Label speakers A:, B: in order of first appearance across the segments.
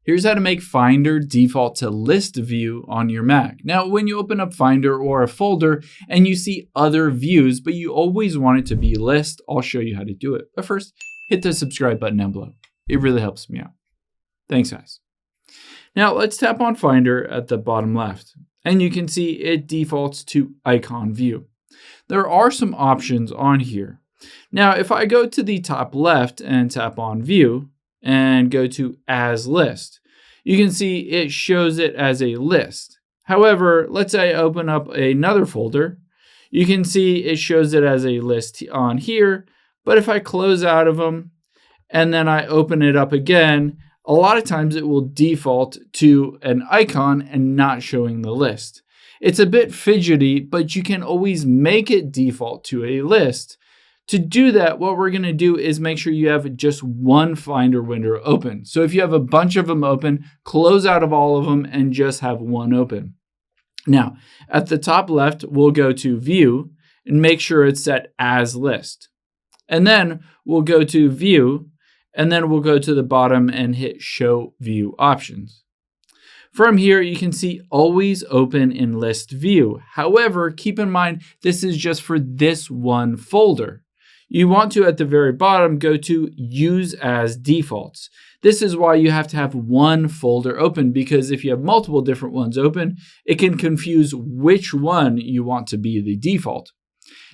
A: Here's how to make Finder default to list view on your Mac. Now, when you open up Finder or a folder and you see other views, but you always want it to be list, I'll show you how to do it. But first, hit the subscribe button down below. It really helps me out. Thanks, guys. Now, let's tap on Finder at the bottom left, and you can see it defaults to icon view. There are some options on here. Now, if I go to the top left and tap on view and go to as list, you can see it shows it as a list. However, let's say I open up another folder, you can see it shows it as a list on here, but if I close out of them and then I open it up again, a lot of times it will default to an icon and not showing the list. It's a bit fidgety, but you can always make it default to a list. To do that, what we're going to do is make sure you have just one Finder window open. So if you have a bunch of them open, close out of all of them and just have one open. Now, at the top left, we'll go to View and make sure it's set as list. And then we'll go to View, and then we'll go to the bottom and hit Show View Options. From here, you can see always open in list view. However, keep in mind, this is just for this one folder. You want to, at the very bottom, go to Use as Defaults. This is why you have to have one folder open, because if you have multiple different ones open, it can confuse which one you want to be the default.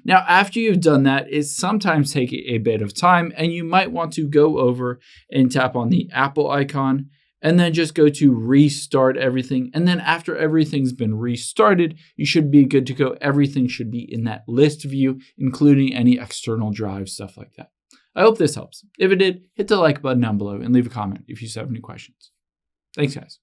A: Now, after you've done that, it sometimes takes a bit of time, and you might want to go over and tap on the Apple icon, and then just go to restart everything. And then after everything's been restarted, you should be good to go. Everything should be in that list view, including any external drives, stuff like that. I hope this helps. If it did, hit the like button down below and leave a comment if you have any questions. Thanks, guys.